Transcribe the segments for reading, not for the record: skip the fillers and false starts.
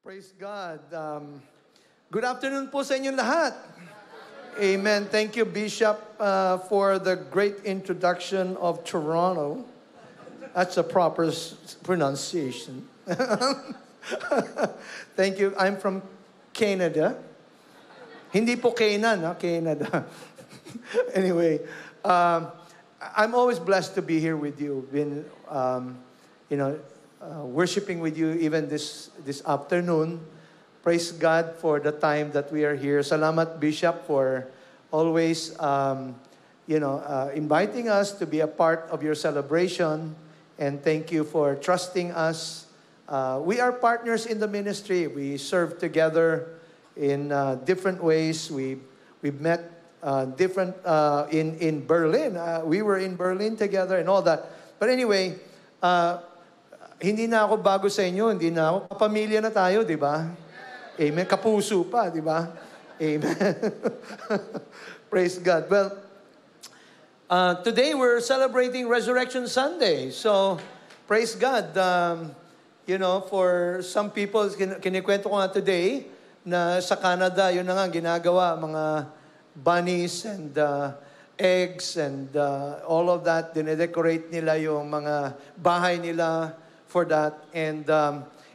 Praise God. Good afternoon po sa inyong lahat. Amen. Thank you, Bishop, for the great introduction of Toronto. That's a proper pronunciation. Thank you. I'm from Canada. Hindi po Canaan, Canada. Anyway, I'm always blessed to be here with you. Been, worshiping with you even this afternoon. Praise God for the time that we are here. Salamat, Bishop, for always, inviting us to be a part of your celebration. And thank you for trusting us. We are partners in the ministry. We serve together in different ways. We've met in Berlin. We were in Berlin together and all that. But anyway, hindi na ako bago sa inyo. Hindi na ako. Kapamilya na tayo, di ba? Amen. Kapuso pa, di ba? Amen. Praise God. Well, today we're celebrating Resurrection Sunday. So, praise God. For some people, kinikwento ko nga today na sa Canada, yun na nga ginagawa, mga bunnies and eggs and all of that. Dinedecorate nila yung mga bahay nila for that. And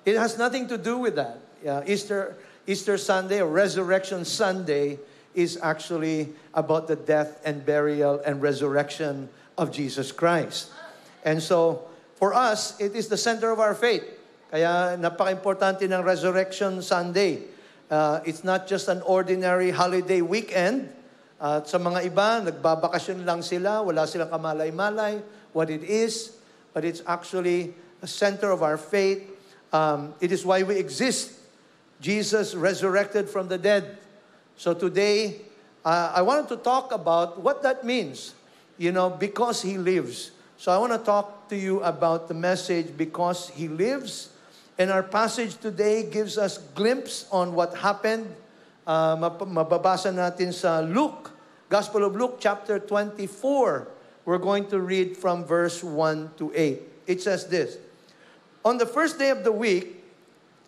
it has nothing to do with that. Easter Sunday or Resurrection Sunday is actually about the death and burial and resurrection of Jesus Christ. And so, for us, it is the center of our faith. Kaya napaka-importante ng Resurrection Sunday. It's not just an ordinary holiday weekend. Sa mga iba, nagbabakasyon lang sila, wala silang kamalay-malay, what it is. But it's actually the center of our faith. It is why we exist. Jesus resurrected from the dead. So today, I wanted to talk about what that means, because He lives. So I want to talk to you about the message, because He lives. And our passage today gives us glimpse on what happened. Mababasa natin sa Luke, Gospel of Luke, chapter 24. We're going to read from verse 1 to 8. It says this: On the first day of the week,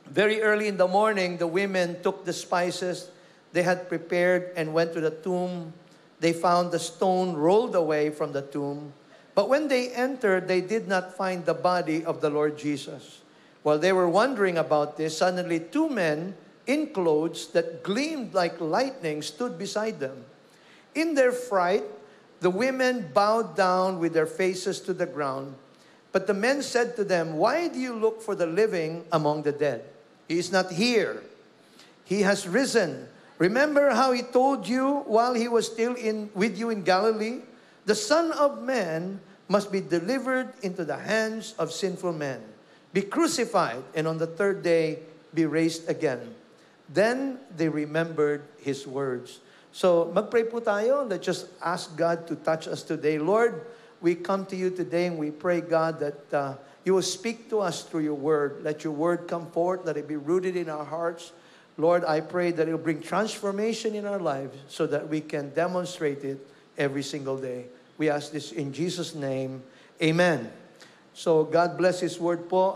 very early in the morning, the women took the spices they had prepared and went to the tomb. They found the stone rolled away from the tomb. But when they entered, they did not find the body of the Lord Jesus. While they were wondering about this, suddenly two men in clothes that gleamed like lightning stood beside them. In their fright, the women bowed down with their faces to the ground. But the men said to them, "Why do you look for the living among the dead? He is not here. He has risen. Remember how He told you while He was still with you in Galilee? The Son of Man must be delivered into the hands of sinful men, be crucified, and on the third day be raised again." Then they remembered His words. So, magpray po tayo. Let's just ask God to touch us today. Lord, we come to you today and we pray, God, that you will speak to us through your word. Let your word come forth. Let it be rooted in our hearts. Lord, I pray that it will bring transformation in our lives so that we can demonstrate it every single day. We ask this in Jesus' name. Amen. So, God bless His word po.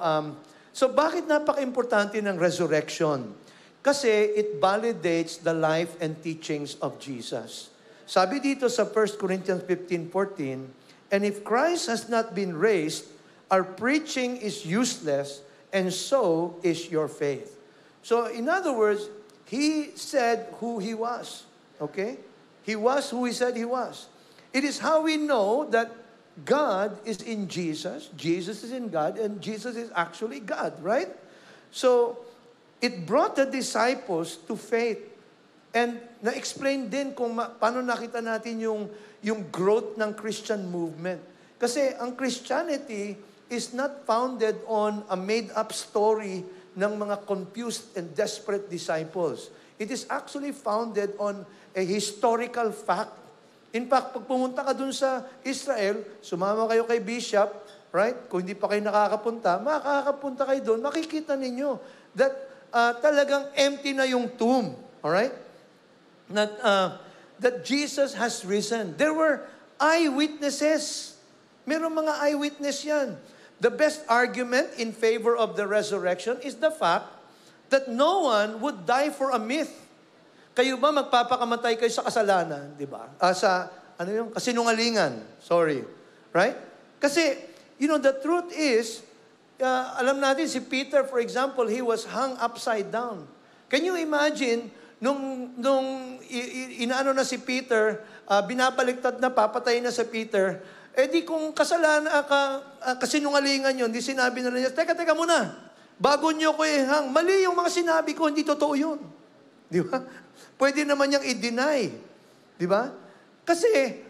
So, bakit napaka-importante ng resurrection? Kasi it validates the life and teachings of Jesus. Sabi dito sa 1 Corinthians 15:14, "And if Christ has not been raised, our preaching is useless, and so is your faith." So, in other words, He said who He was. Okay? He was who He said He was. It is how we know that God is in Jesus, Jesus is in God, and Jesus is actually God, right? So, it brought the disciples to faith. And na-explain din kung paano nakita natin yung growth ng Christian movement. Kasi ang Christianity is not founded on a made-up story ng mga confused and desperate disciples. It is actually founded on a historical fact. In fact, pag pumunta ka dun sa Israel, sumama kayo kay Bishop, right? Kung hindi pa kayo nakakapunta, makakapunta kayo dun, makikita ninyo that talagang empty na yung tomb. Alright? That Jesus has risen. There were eyewitnesses. Merong mga eyewitness yan. The best argument in favor of the resurrection is the fact that no one would die for a myth. Kayo ba magpapakamatay kayo sa kasalanan, di ba? Kasinungalingan. Sorry. Right? Kasi, the truth is, alam natin si Peter, for example, he was hung upside down. Can you imagine, nung inaano na si Peter, binabaliktad na, papatay na si Peter, di kung kasinungalingan yun, di sinabi na niya, teka muna, bago niyo ko ihang, mali yung mga sinabi ko, hindi totoo yun. Di ba? Pwede naman niyang i-deny. Di ba? Kasi,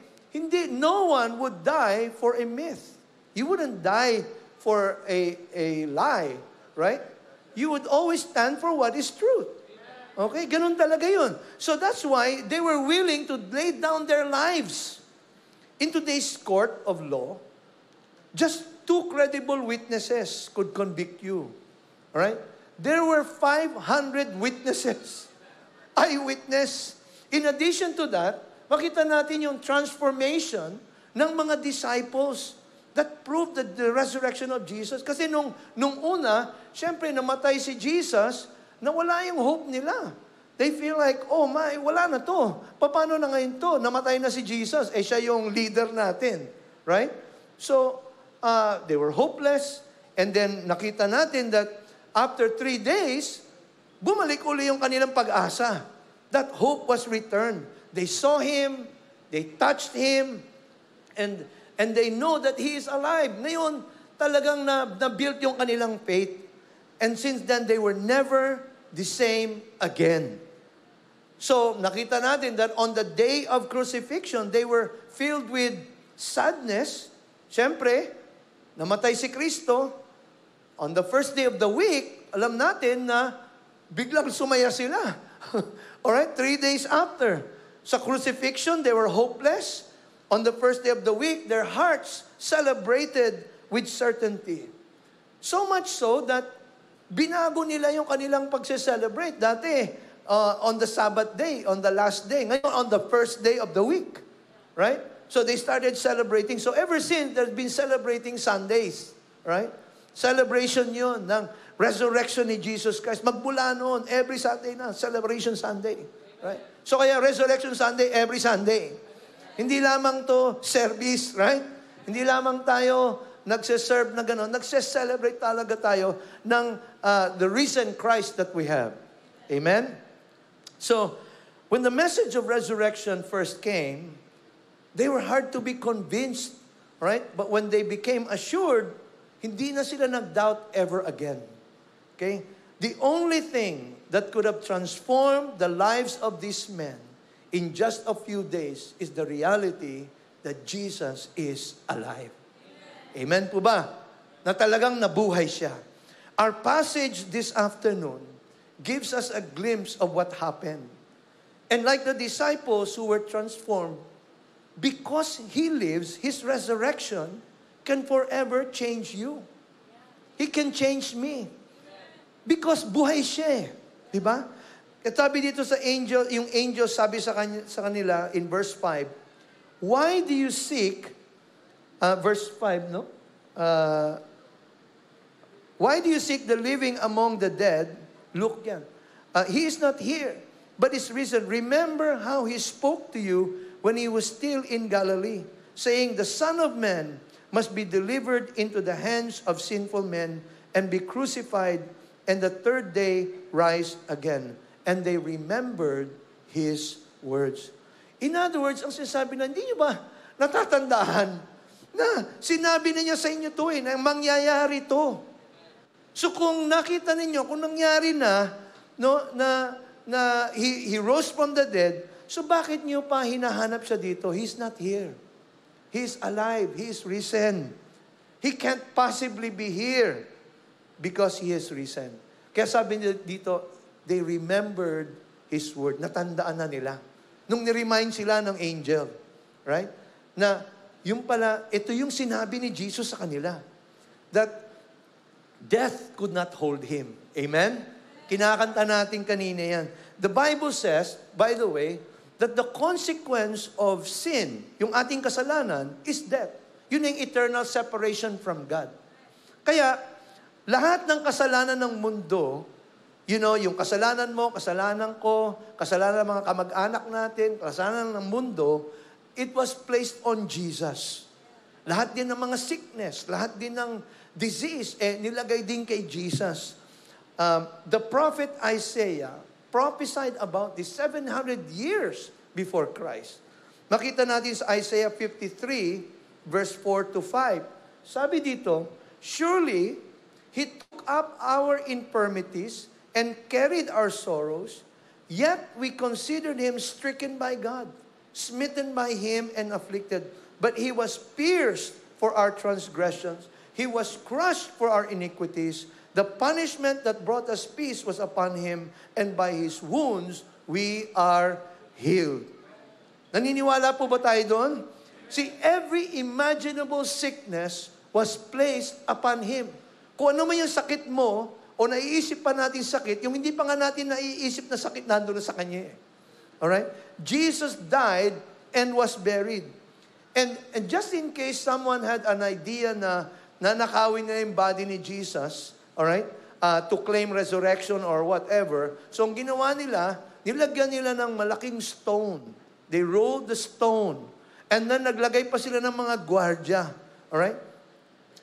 no one would die for a myth. You wouldn't die for a lie, right? You would always stand for what is truth. Okay? Ganun talaga yun. So that's why they were willing to lay down their lives. In today's court of law, just 2 credible witnesses could convict you. Alright? There were 500 witnesses. Eyewitness. In addition to that, makita natin yung transformation ng mga disciples that proved the resurrection of Jesus. Kasi nung una, syempre namatay si Jesus, nawala yung hope nila. They feel like, wala na to. Paano na ngayon to? Namatay na si Jesus. Siya yung leader natin. Right? So, they were hopeless. And then, nakita natin that after 3 days, bumalik uli yung kanilang pag-asa. That hope was returned. They saw Him, they touched Him, and they know that He is alive. Ngayon, talagang na-build yung kanilang faith. And since then, they were never the same again. So, nakita natin that on the day of crucifixion, they were filled with sadness. Siyempre, namatay si Kristo. On the first day of the week, alam natin na biglang sumaya sila. Alright, 3 days after. Sa crucifixion, they were hopeless. On the first day of the week, their hearts celebrated with certainty. So much so that binago nila yung kanilang pagse-celebrate. Dati, on the Sabbath day, on the last day. Ngayon, on the first day of the week. Right? So they started celebrating. So ever since, there's been celebrating Sundays. Right? Celebration yun ng resurrection ni Jesus Christ. Magmula noon, every Sunday na, Celebration Sunday. Right? So kaya Resurrection Sunday, every Sunday. Hindi lamang to service, right? Hindi lamang tayo nagse-serve na gano'n. Nagse-celebrate talaga tayo ng the risen Christ that we have. Amen? So, when the message of resurrection first came, they were hard to be convinced, right? But when they became assured, hindi na sila nag-doubt ever again. Okay? The only thing that could have transformed the lives of these men in just a few days is the reality that Jesus is alive. Amen po ba? Na talagang nabuhay siya. Our passage this afternoon gives us a glimpse of what happened. And like the disciples who were transformed, because He lives, His resurrection can forever change you. He can change me. Because buhay siya. Diba? Sabi dito sa angel, yung angel sabi sa kanila in verse 5, why do you seek, verse 5, no? Why do you seek the living among the dead? Look yan. He is not here, but is risen. Remember how He spoke to you when He was still in Galilee, saying, the Son of Man must be delivered into the hands of sinful men and be crucified, and the third day rise again. And they remembered His words. In other words, ang sinasabi na, hindi nyo ba natatandaan na sinabi na niya sa inyo to na mangyayari to. So kung nakita ninyo, kung nangyari na, no, na he rose from the dead, so bakit niyo pa hinahanap siya dito? He's not here. He's alive. He is risen. He can't possibly be here because He is risen. Kaya sabi niya dito, they remembered His word. Natandaan na nila. Nung ni-remind sila ng angel. Right? Na, yung pala, ito yung sinabi ni Jesus sa kanila. That death could not hold Him. Amen? Kinakanta natin kanina yan. The Bible says, by the way, that the consequence of sin, yung ating kasalanan, is death. Yun yung eternal separation from God. Kaya, lahat ng kasalanan ng mundo You know, yung kasalanan mo, kasalanan ko, kasalanan ng mga kamag-anak natin, kasalanan ng mundo, it was placed on Jesus. Lahat din ng mga sickness, lahat din ng disease, nilagay din kay Jesus. The prophet Isaiah prophesied about this 700 years before Christ. Makita natin sa Isaiah 53, verse 4 to 5. Sabi dito, surely, He took up our infirmities and carried our sorrows, yet we considered Him stricken by God, smitten by Him and afflicted. But He was pierced for our transgressions. He was crushed for our iniquities. The punishment that brought us peace was upon Him, and by His wounds we are healed. Naniniwala po ba tayo doon? See, every imaginable sickness was placed upon Him. Kung ano man yung sakit mo, o naiisip pa natin sakit, yung hindi pa nga natin naiisip na sakit, nandun na sa Kanya. Alright? Jesus died and was buried. And just in case someone had an idea na nanakawin na yung body ni Jesus, alright, to claim resurrection or whatever, so ang ginawa nila, nilagyan nila ng malaking stone. They rolled the stone. And then naglagay pa sila ng mga gwardya. Alright?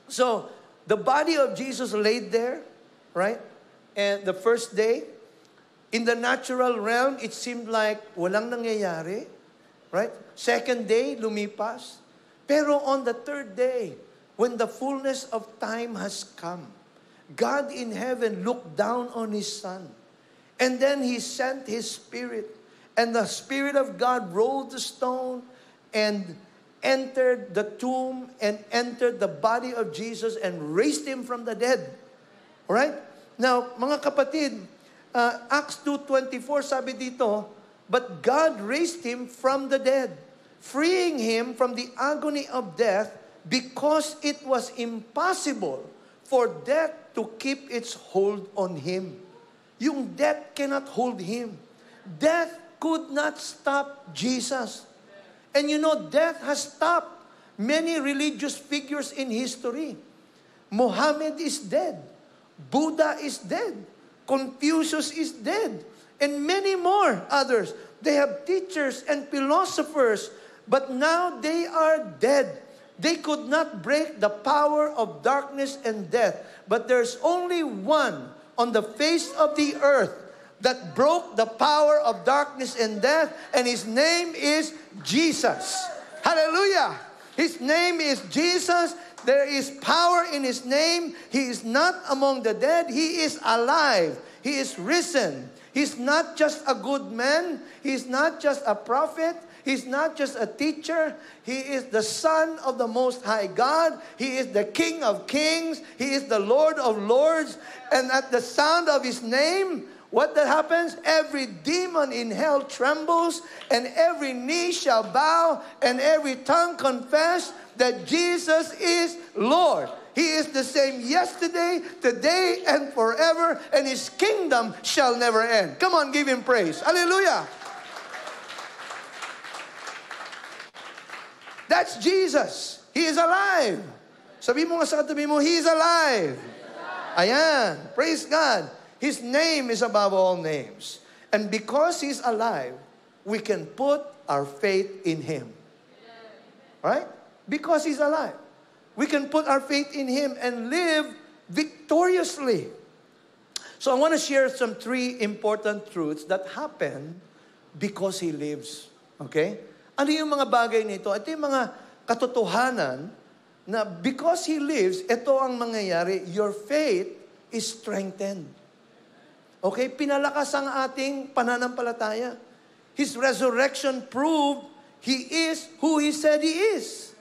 So, the body of Jesus laid there, right? And the first day, in the natural realm, it seemed like walang nangyayari, right? Second day, lumipas. Pero on the third day, when the fullness of time has come, God in heaven looked down on His Son. And then He sent His Spirit. And the Spirit of God rolled the stone and entered the tomb and entered the body of Jesus and raised Him from the dead. Alright? Now, mga kapatid, Acts 2:24 sabi dito, but God raised Him from the dead, freeing Him from the agony of death because it was impossible for death to keep its hold on Him. Yung death cannot hold Him. Death could not stop Jesus. And you know, death has stopped many religious figures in history. Muhammad is dead. Buddha is dead. Confucius is dead. And many more others. They have teachers and philosophers, but now they are dead. They could not break the power of darkness and death. But there's only one on the face of the earth that broke the power of darkness and death, and His name is Jesus. Hallelujah! His name is Jesus. There is power in His name. He is not among the dead. He is alive. He is risen. He's not just a good man. He's not just a prophet. He's not just a teacher. He is the Son of the Most High God. He is the King of Kings. He is the Lord of Lords. And at the sound of His name, what that happens? Every demon in hell trembles, and every knee shall bow, and every tongue confess that Jesus is Lord. He is the same yesterday, today, and forever, and His kingdom shall never end. Come on, give Him praise. Hallelujah. That's Jesus. He is alive. Sabi mo nga sa katabi mo, He is alive. Ayan. Praise God. His name is above all names. And because He's alive, we can put our faith in Him. Right? Because He's alive. We can put our faith in Him and live victoriously. So I want to share some 3 important truths that happen because He lives. Okay? Ano yung mga bagay nito? Ito yung mga katotohanan na because He lives, ito ang mangyayari, your faith is strengthened. Okay? Pinalakas ang ating pananampalataya. His resurrection proved He is who He said He is.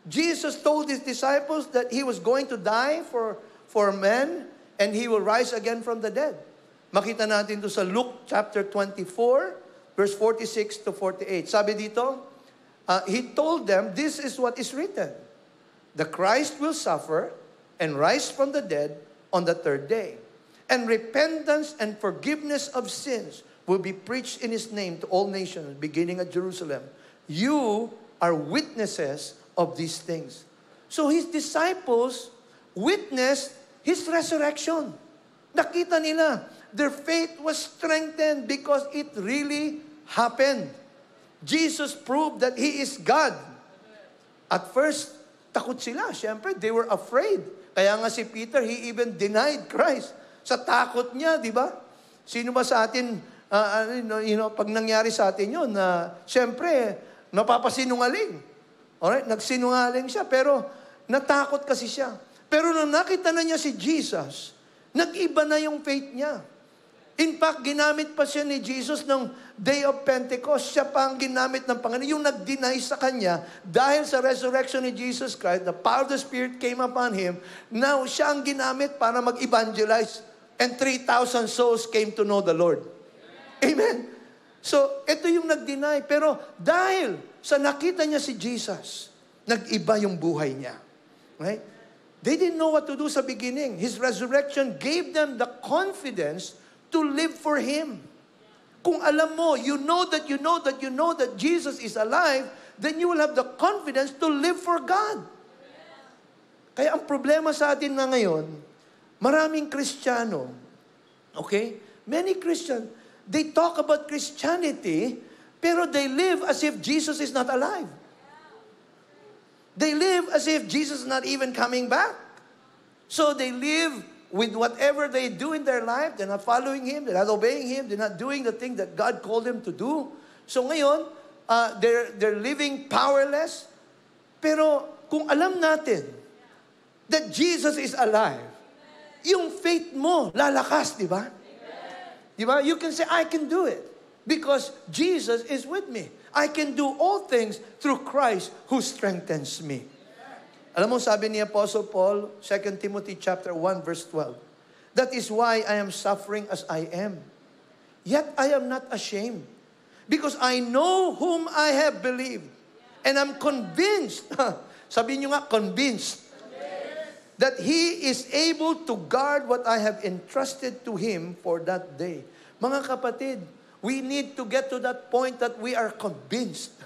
Jesus told His disciples that He was going to die for men and He will rise again from the dead. Makita natin ito sa Luke chapter 24, verse 46 to 48. Sabi dito, He told them, this is what is written. The Christ will suffer and rise from the dead on the third day. And repentance and forgiveness of sins will be preached in His name to all nations, beginning at Jerusalem. You are witnesses of these things. So His disciples witnessed His resurrection. Nakita nila their faith was strengthened because it really happened. Jesus proved that He is God. At first, takot sila. Siyempre, they were afraid. Kaya nga si Peter, he even denied Christ. Sa takot niya, di ba? Sino ba sa atin, pag nangyari sa atin yun, siyempre, napapasinungaling. Alright? Nagsinungaling siya, pero natakot kasi siya. Pero nung nakita na niya si Jesus, nag-iba na yung faith niya. In fact, ginamit pa siya ni Jesus ng Day of Pentecost. Siya pa ang ginamit ng Panginoon. Yung nag-deny sa Kanya, dahil sa resurrection ni Jesus Christ, the power of the Spirit came upon Him. Now, siya ang ginamit para mag-evangelize. And 3,000 souls came to know the Lord. Amen. So, ito yung nag-deny. Pero dahil sa nakita niya si Jesus, nag-iba yung buhay niya. Right? They didn't know what to do sa beginning. His resurrection gave them the confidence to live for Him. Kung alam mo, you know that Jesus is alive, then you will have the confidence to live for God. Kaya ang problema sa atin na ngayon, maraming Kristiyano, okay? Many Christians, they talk about Christianity, pero they live as if Jesus is not alive. They live as if Jesus is not even coming back. So they live with whatever they do in their life. They're not following Him, they're not obeying Him, they're not doing the thing that God called them to do. So ngayon, they're living powerless. Pero kung alam natin that Jesus is alive, yung faith mo lalakas, di ba? Di ba? You can say, I can do it because Jesus is with me. I can do all things through Christ who strengthens me. Alam mo, sabi ni Apostle Paul, 2 Timothy chapter 1, verse 12, that is why I am suffering as I am. Yet I am not ashamed, because I know whom I have believed, and I'm convinced, sabi niyo nga, convinced, that He is able to guard what I have entrusted to Him for that day. Mga kapatid, we need to get to that point that we are convinced.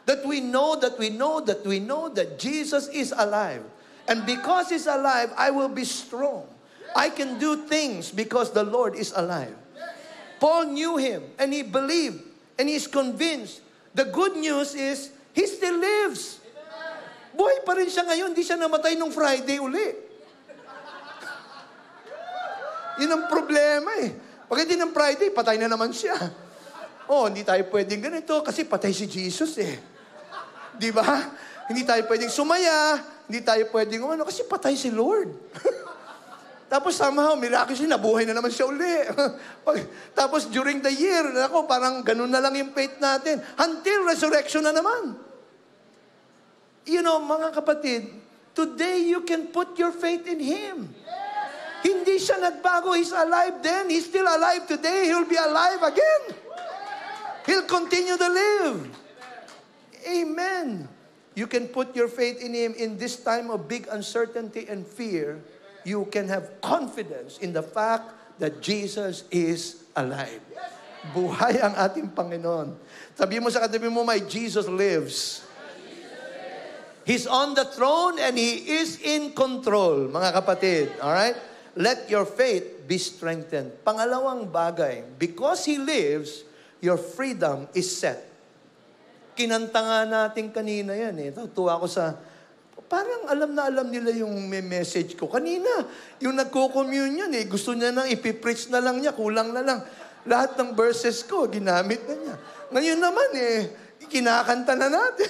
That we know that Jesus is alive. And because He's alive, I will be strong. I can do things because the Lord is alive. Paul knew Him and he believed and he's convinced. The good news is, He still lives. Buhay pa rin siya ngayon. Hindi siya namatay nung Friday uli. Yun ang problema eh. Pagdating ng Friday, patay na naman siya. Oh, hindi tayo pwedeng ganito kasi patay si Jesus eh. Di ba? Hindi tayo pwedeng sumaya, hindi tayo pwedeng kasi patay si Lord. Tapos somehow, miraculously, nabuhay na naman siya uli. Tapos during the year, parang ganun na lang yung faith natin. Until resurrection na naman. You know, mga kapatid, today you can put your faith in Him. Hindi siya nagbago. He's alive then. He's still alive today. He'll be alive again. He'll continue to live. Amen. You can put your faith in Him in this time of big uncertainty and fear. You can have confidence in the fact that Jesus is alive. Buhay ang ating Panginoon. Sabi mo sa katabi mo, my Jesus lives. He's on the throne and He is in control, mga kapatid. Alright? Let your faith be strengthened. Pangalawang bagay, because He lives, your freedom is set. Kinanta nga natin kanina yan eh. Tuwa ko sa, parang alam na alam nila yung may message ko. Kanina, yung nagko-communion eh, gusto niya nang ipipreach na lang niya, kulang na lang. Lahat ng verses ko, ginamit na niya. Ngayon naman eh, kinakanta na natin.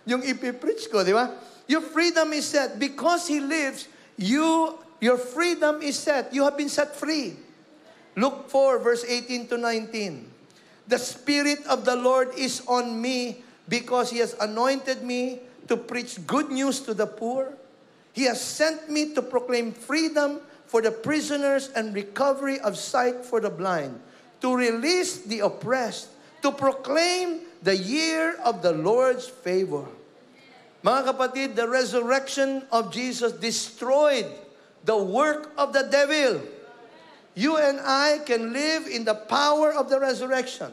Yung ipipreach ko, di ba? Your freedom is set. Because He lives, your freedom is set. You have been set free. Luke 4, verse 18 to 19. The Spirit of the Lord is on me because He has anointed me to preach good news to the poor. He has sent me to proclaim freedom for the prisoners and recovery of sight for the blind, to release the oppressed, to proclaim the year of the Lord's favor. Mga kapatid, the resurrection of Jesus destroyed the work of the devil. You and I can live in the power of the resurrection.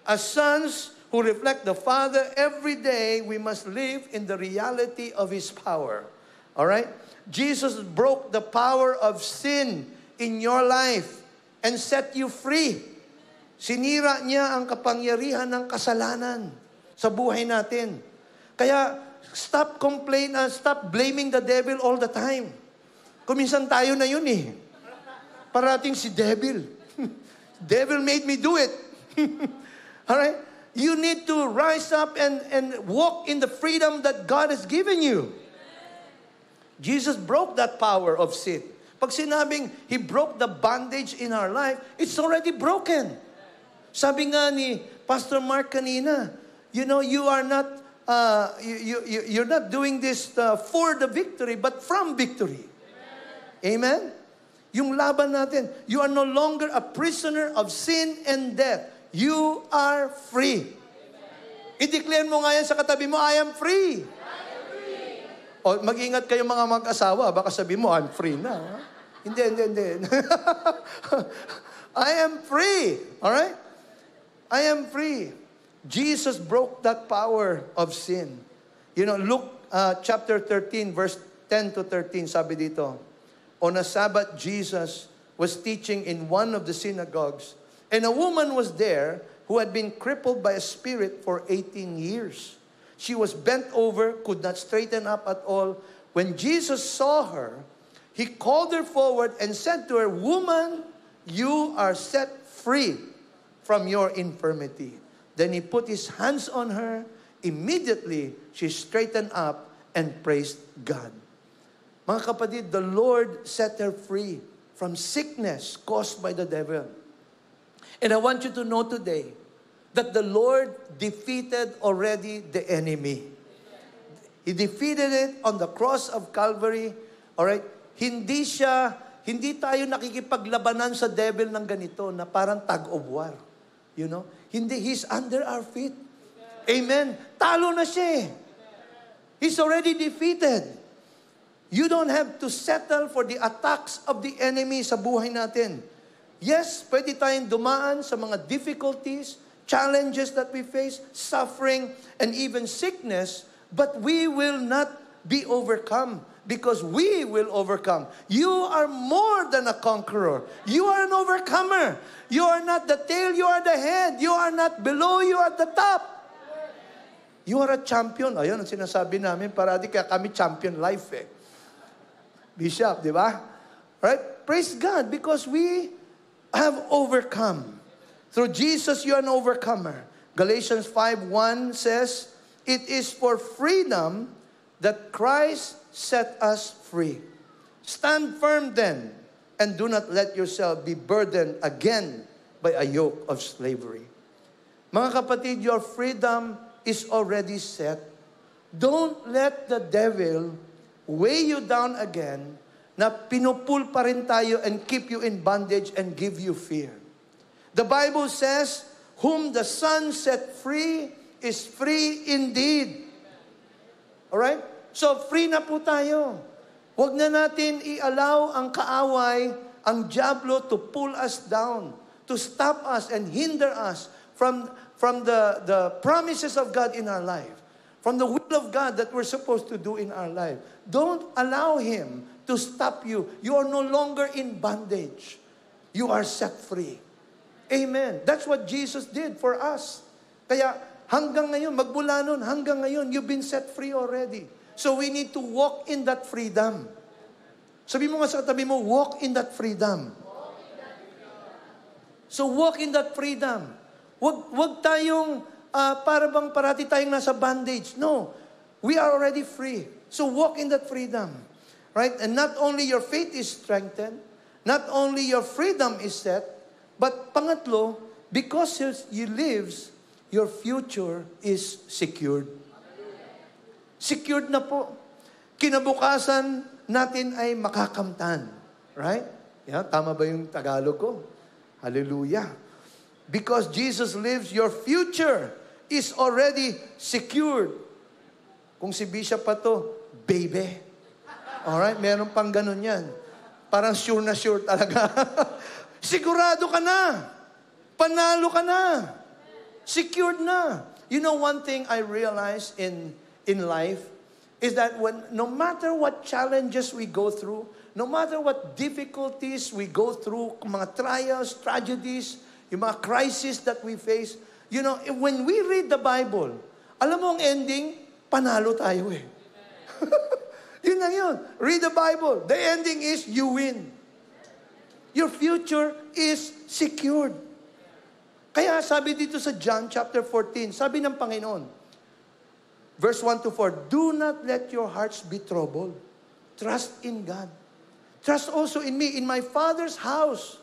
As sons who reflect the Father, every day we must live in the reality of His power. All right? Jesus broke the power of sin in your life. and set you free. Sinira niya ang kapangyarihan ng kasalanan sa buhay natin. Kaya, stop stop blaming the devil all the time. Kuminsan tayo na yun eh. Parating si devil. Devil made me do it. Alright? You need to rise up and walk in the freedom that God has given you. Jesus broke that power of sin. Pag sinabing He broke the bondage in our life, it's already broken. Sabi nga ni Pastor Mark kanina, you know, you are not, you're not doing this for the victory, but from victory. Amen? Yung laban natin, you are no longer a prisoner of sin and death. You are free. I-declare mo nga yan sa katabi mo, I am free. O, mag-ingat kayo mga mag-asawa, baka sabi mo, I'm free na. Ha? Hindi. I am free. Alright? I am free. Jesus broke that power of sin. You know, Luke chapter 13, verse 10 to 13, sabi dito, on a Sabbath, Jesus was teaching in one of the synagogues, and a woman was there who had been crippled by a spirit for 18 years. She was bent over, could not straighten up at all. When Jesus saw her, He called her forward and said to her, "Woman, you are set free from your infirmity." Then He put His hands on her. Immediately, she straightened up and praised God. Mga kapatid, the Lord set her free from sickness caused by the devil. And I want you to know today that the Lord defeated already the enemy. He defeated it on the cross of Calvary. Alright? Hindi tayo nakikipaglabanan sa devil ng ganito na parang tug of war. You know? Hindi, he's under our feet. Amen. Talo na siya eh. He's already defeated. You don't have to settle for the attacks of the enemy sa buhay natin. Yes, pwede tayong dumaan sa mga difficulties, challenges that we face, suffering, and even sickness, but we will not be overcome because we will overcome. You are more than a conqueror. You are an overcomer. You are not the tail, you are the head. You are not below, you are the top. You are a champion. Ayun ang sinasabi namin, parati kaya kami champion life eh. Bishop, di ba? Right? Praise God because we have overcome. Through Jesus, you are an overcomer. Galatians 5:1 says, "It is for freedom that Christ set us free. Stand firm then, and do not let yourself be burdened again by a yoke of slavery." Mga kapatid, your freedom is already set. Don't let the devil weigh you down again na pinupul pa rin tayo and keep you in bondage and give you fear. The Bible says, whom the Son set free is free indeed. Alright? So, free na po tayo. Huwag na natin i-allow ang kaaway, ang diablo to pull us down, to stop us and hinder us from the promises of God in our life, from the will of God that we're supposed to do in our life. Don't allow him to stop you. You are no longer in bondage. You are set free. Amen. That's what Jesus did for us. Kaya hanggang ngayon, magmula nun, hanggang ngayon, you've been set free already. So we need to walk in that freedom. Sabi mo nga sa katabi mo, walk in that freedom. So walk in that freedom. Wag tayong para bang parati tayong nasa bondage. No. We are already free. So walk in that freedom. Right? And not only your faith is strengthened, not only your freedom is set, but pangatlo, because He lives, your future is secured. Secured na po. Kinabukasan natin ay makakamtan. Right? Yeah, tama ba yung Tagalog ko? Hallelujah. Because Jesus lives, your future is already secured. Kung si Bishop pa to, baby. Alright? Meron pang ganun yan. Parang sure na sure talaga. Sigurado ka na. Panalo ka na. Secured na. You know, one thing I realized in life is that no matter what challenges we go through, no matter what difficulties we go through, mga trials, tragedies, yung mga crisis that we face, when we read the Bible, alam mo ang ending, panalo tayo eh. Yun lang yun. Read the Bible. The ending is you win. Your future is secured. Kaya sabi dito sa John chapter 14, sabi ng Panginoon, verse 1 to 4, do not let your hearts be troubled. Trust in God. Trust also in me. In my Father's house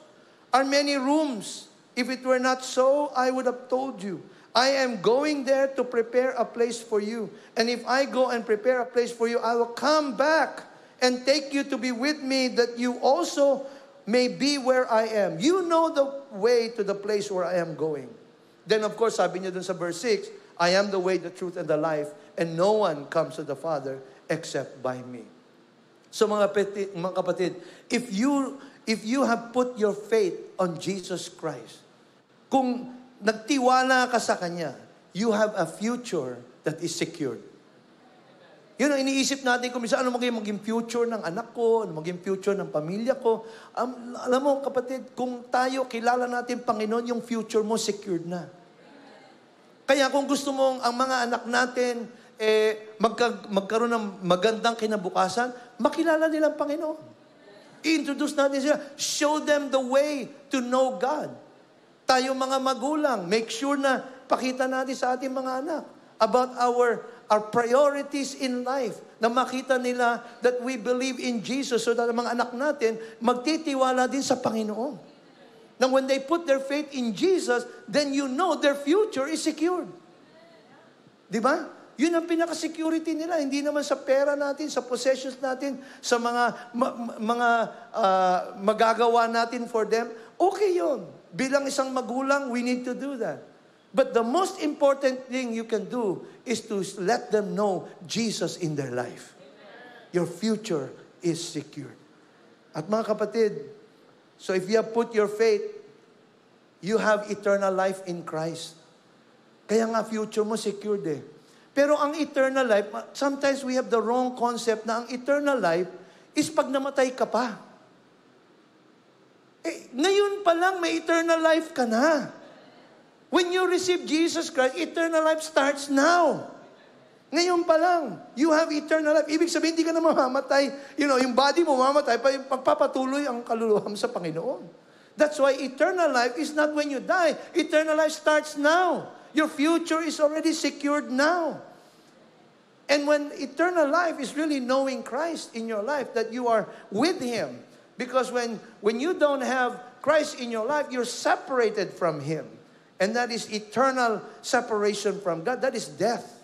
are many rooms. If it were not so, I would have told you. I am going there to prepare a place for you. And if I go and prepare a place for you, I will come back and take you to be with me, that you also may be where I am. You know the way to the place where I am going. Then of course, sabi niya dun sa verse 6, I am the way, the truth, and the life, and no one comes to the Father except by me. So mga kapatid, if you have put your faith on Jesus Christ, kung nagtiwala ka sa Kanya, you have a future that is secured. Yun ang iniisip natin kung minsan, ano maging future ng anak ko, ano maging future ng pamilya ko. Alam mo kapatid, kung tayo kilala natin Panginoon, yung future mo secured na. Kaya kung gusto mong ang mga anak natin, magkaroon ng magandang kinabukasan, makilala nilang Panginoon. I-introduce natin sila. Show them the way to know God. Tayo mga magulang, make sure na pakita natin sa ating mga anak about our priorities in life, na makita nila that we believe in Jesus, so that ang mga anak natin magtitiwala din sa Panginoon. Now when they put their faith in Jesus, then you know their future is secured. Di ba? Yun ang pinaka-security nila. Hindi naman sa pera natin, sa possessions natin, sa mga magagawa natin for them. Okay yun. Bilang isang magulang, we need to do that. But the most important thing you can do is to let them know Jesus in their life. Your future is secured. At mga kapatid, so if you have put your faith, you have eternal life in Christ. Kaya nga future mo secured eh. Pero ang eternal life, sometimes we have the wrong concept na ang eternal life is pag namatay ka pa. Ngayon pa lang may eternal life ka na. When you receive Jesus Christ, eternal life starts now. Ngayon pa lang, you have eternal life. Ibig sabihin, hindi ka na mamamatay. Yung body mo mamamatay, pagpapatuloy ang kaluluwa mo sa Panginoon. That's why eternal life is not when you die. Eternal life starts now. Your future is already secured now. And when eternal life is really knowing Christ in your life, that you are with Him. Because when you don't have Christ in your life, you're separated from Him. And that is eternal separation from God. That is death.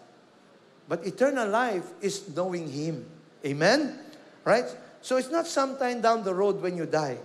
But eternal life is knowing Him. Amen? Right? So it's not sometime down the road when you die.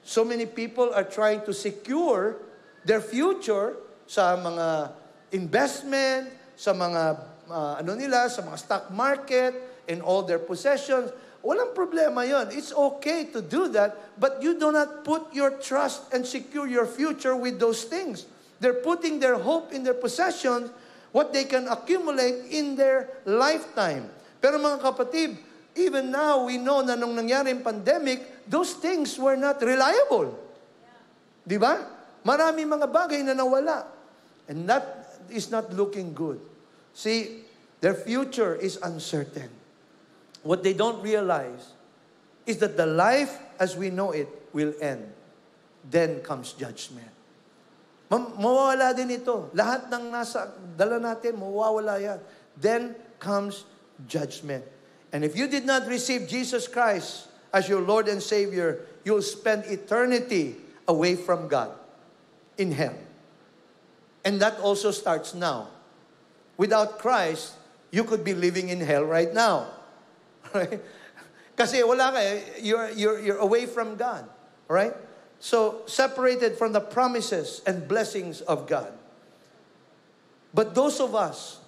So many people are trying to secure their future sa mga investment, sa mga sa mga stock market, and all their possessions. Walang problema yon. It's okay to do that, but you do not put your trust and secure your future with those things. They're putting their hope in their possessions, what they can accumulate in their lifetime. Pero mga kapatid, even now, we know na nung nangyari yung pandemic, those things were not reliable. Di ba? Maraming mga bagay na nawala. And that is not looking good. See, their future is uncertain. What they don't realize is that the life as we know it will end. Then comes judgment. Mawawala din ito. Lahat ng nasa dala natin, mawawala yan. Then comes judgment. And if you did not receive Jesus Christ as your Lord and Savior, you'll spend eternity away from God in hell. And that also starts now. Without Christ, you could be living in hell right now. Right? Kasi wala ka, you're away from God. Right? So, separated from the promises and blessings of God. But those of us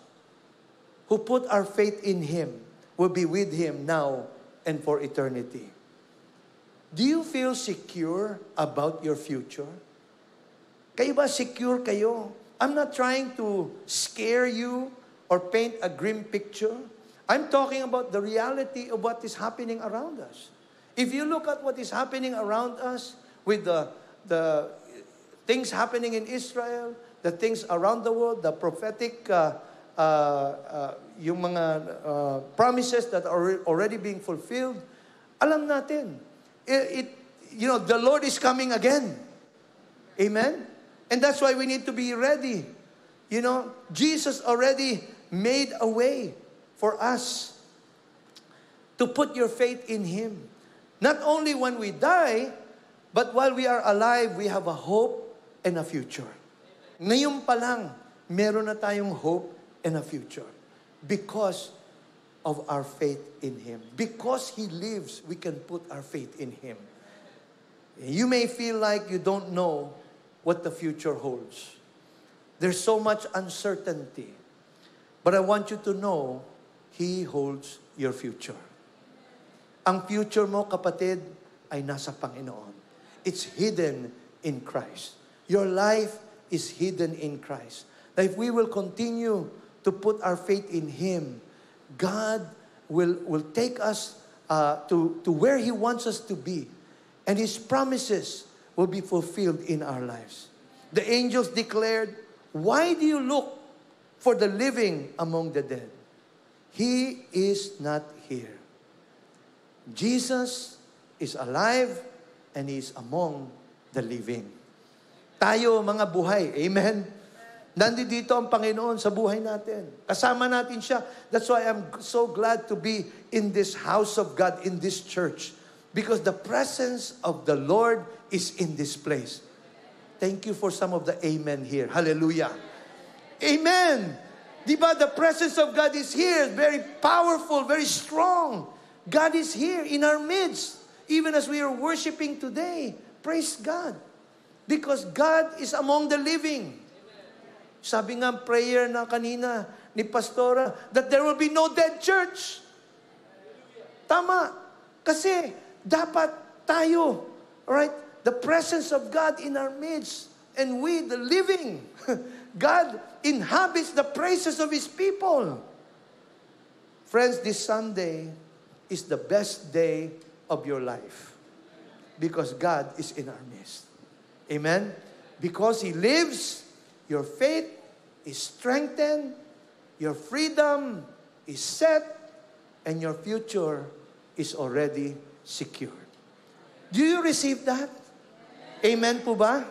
who put our faith in Him will be with Him now and for eternity. Do you feel secure about your future? Kayo ba secure kayo? I'm not trying to scare you or paint a grim picture. I'm talking about the reality of what is happening around us. If you look at what is happening around us with the things happening in Israel, the things around the world, the prophetic, yung mga promises that are already being fulfilled, alam natin, the Lord is coming again. Amen? And that's why we need to be ready. Jesus already made a way for us to put your faith in Him. Not only when we die, but while we are alive, we have a hope and a future. Ngayon pa lang, meron na tayong hope and a future because of our faith in Him. Because He lives, we can put our faith in Him. You may feel like you don't know what the future holds. There's so much uncertainty. But I want you to know, He holds your future. Ang future mo, kapatid, ay nasa Panginoon. It's hidden in Christ. Your life is hidden in Christ. That if we will continue to put our faith in Him, God will take us to where He wants us to be. And His promises will be fulfilled in our lives. The angels declared, "Why do you look for the living among the dead? He is not here." Jesus is alive and He is among the living. Tayo, mga buhay. Amen? Nandito ang Panginoon sa buhay natin. Kasama natin siya. That's why I'm so glad to be in this house of God, in this church. Because the presence of the Lord is in this place. Thank you for some of the amen here. Hallelujah. Amen. Diba? The presence of God is here. Very powerful, very strong. God is here in our midst. Even as we are worshiping today. Praise God. Because God is among the living. Sabi nga prayer na kanina ni Pastora, that there will be no dead church. Tama. Kasi dapat tayo, right? The presence of God in our midst. And we, the living, God inhabits the praises of His people. Friends, this Sunday is the best day of your life. Because God is in our midst. Amen? Because He lives, your faith is strengthened, your freedom is set, and your future is already secured. Do you receive that? Amen po ba?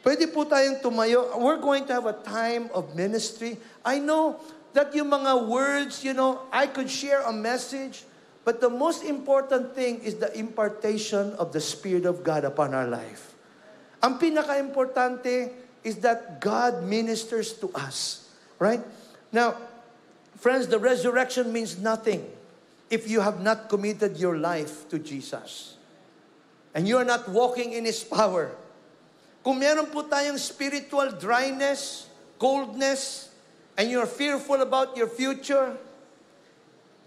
Pwede po tayong tumayo. We're going to have a time of ministry. I know that yung mga words, I could share a message, but the most important thing is the impartation of the Spirit of God upon our life. Ang pinaka-importante is that God ministers to us. Right? Now, friends, the resurrection means nothing if you have not committed your life to Jesus. And you are not walking in His power. Kung meron po tayong spiritual dryness, coldness, and you're fearful about your future,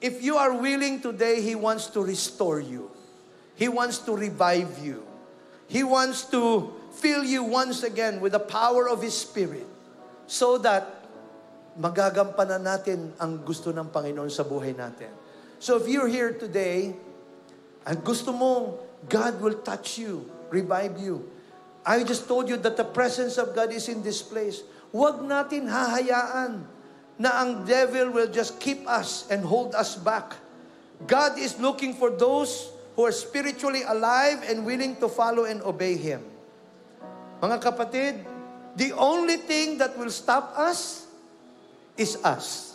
if you are willing today, He wants to restore you. He wants to revive you. He wants to fill you once again with the power of His Spirit so that magagampanan natin ang gusto ng Panginoon sa buhay natin. So if you're here today, at gusto mo, God will touch you, revive you. I just told you that the presence of God is in this place. Huwag natin hahayaan na ang devil will just keep us and hold us back. God is looking for those who are spiritually alive and willing to follow and obey Him. Mga kapatid, the only thing that will stop us is us.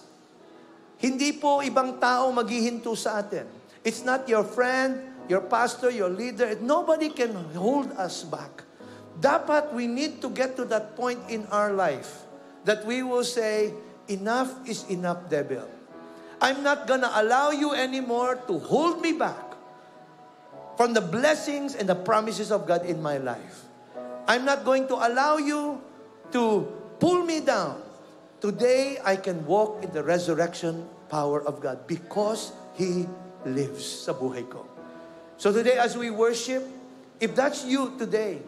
Hindi po ibang tao maghihinto sa atin. It's not your friend, your pastor, your leader. Nobody can hold us back. Dapat we need to get to that point in our life that we will say, enough is enough, devil. I'm not gonna allow you anymore to hold me back from the blessings and the promises of God in my life. I'm not going to allow you to pull me down. Today, I can walk in the resurrection power of God because He lives sa buhay ko. So today, as we worship, if that's you today,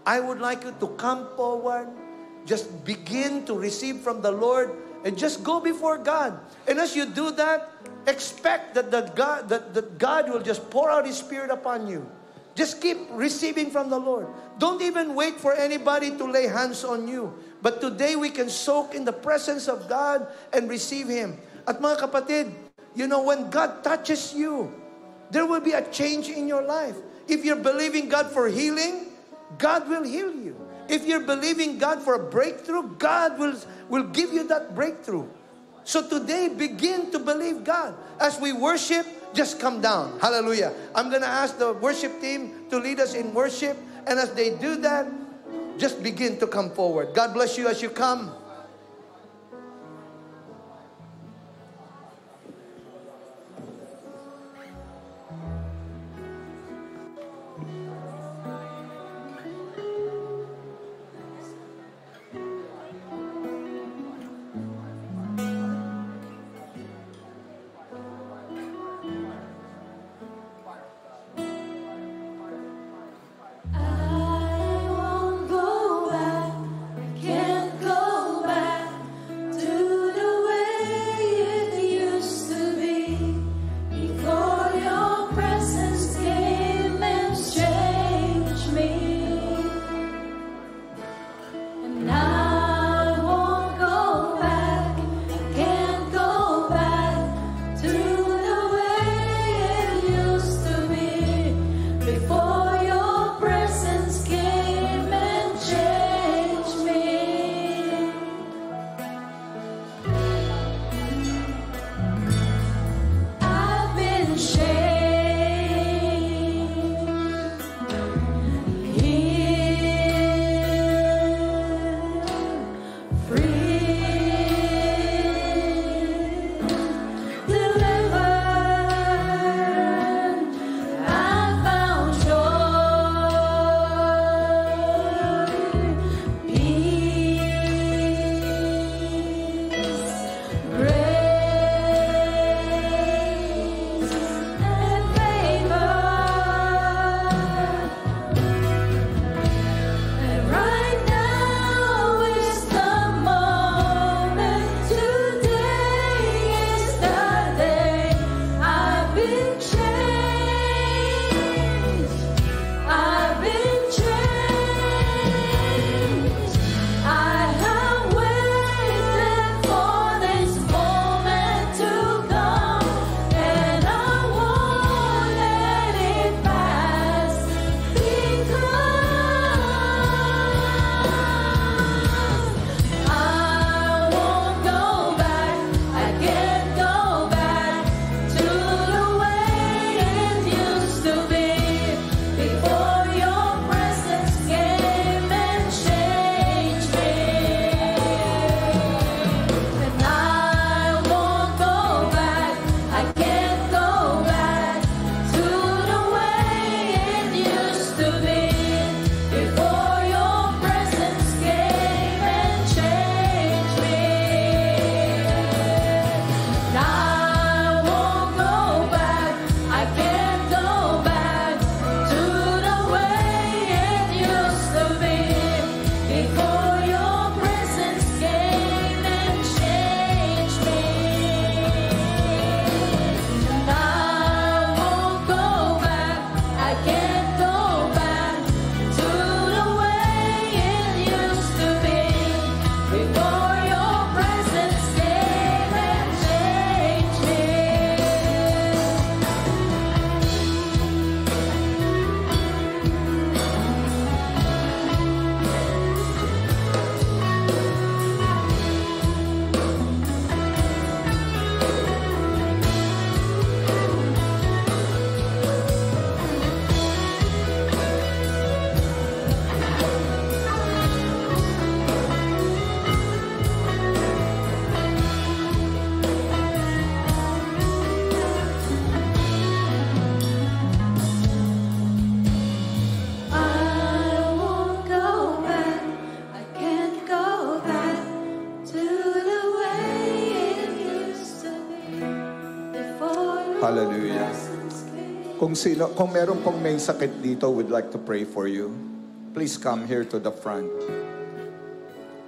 I would like you to come forward, just begin to receive from the Lord and just go before God. And as you do that, expect that God will just pour out His Spirit upon you. Just keep receiving from the Lord. Don't even wait for anybody to lay hands on you. But today we can soak in the presence of God and receive Him. At mga kapatid, you know, when God touches you, there will be a change in your life. If you're believing God for healing, God will heal you. If you're believing God for a breakthrough, God will give you that breakthrough. So today, begin to believe God. As we worship, just come down. Hallelujah. I'm going to ask the worship team to lead us in worship. And as they do that, just begin to come forward. God bless you as you come. Hallelujah. Kung meron pong may sakit dito, would like to pray for you. Please come here to the front.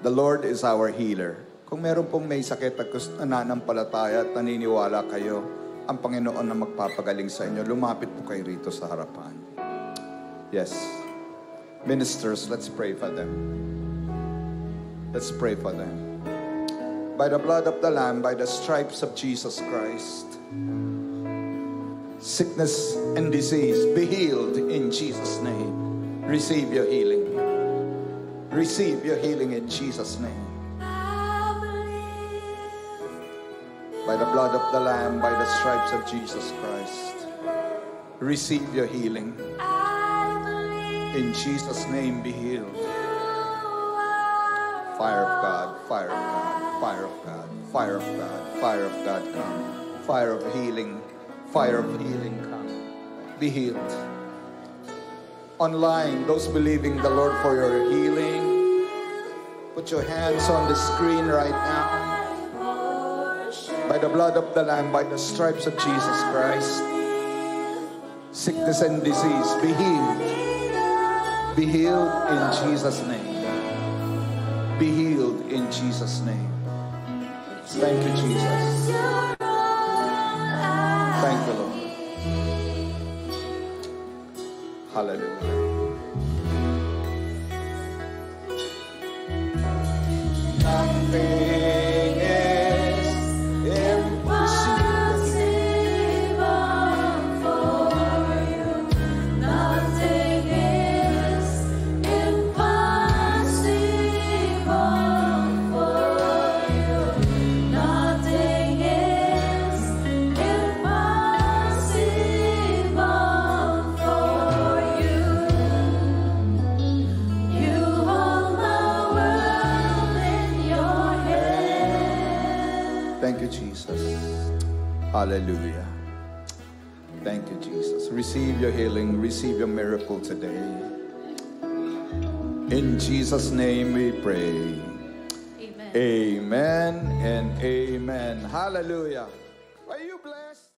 The Lord is our healer. Kung meron pong may sakit at nananampalataya at naniniwala kayo, ang Panginoon na magpapagaling sa inyo, lumapit po kayo rito sa harapan. Yes. Ministers, let's pray for them. Let's pray for them. By the blood of the Lamb, by the stripes of Jesus Christ, sickness and disease, be healed in Jesus' name. Receive your healing. Receive your healing in Jesus' name. By the blood of the Lamb, by the stripes of Jesus Christ, receive your healing. In Jesus' name, be healed. Fire of God, fire of God, fire of God, fire of God, fire of God, come. Fire of healing come. Be healed. Online, those believing the Lord for your healing, put your hands on the screen right now. By the blood of the Lamb, by the stripes of Jesus Christ, sickness and disease, be healed. Be healed in Jesus' name. Be healed in Jesus' name. Thank you, Jesus. Thank you, Lord. Hallelujah. Nothing is impossible for you. Nothing is impossible for you. Nothing is impossible for you. You hold my world in your hand. Thank you, Jesus. Hallelujah. Thank you, Jesus. Receive your healing. Receive your miracle today. In Jesus' name we pray. Amen. Amen and amen. Hallelujah. Are you blessed?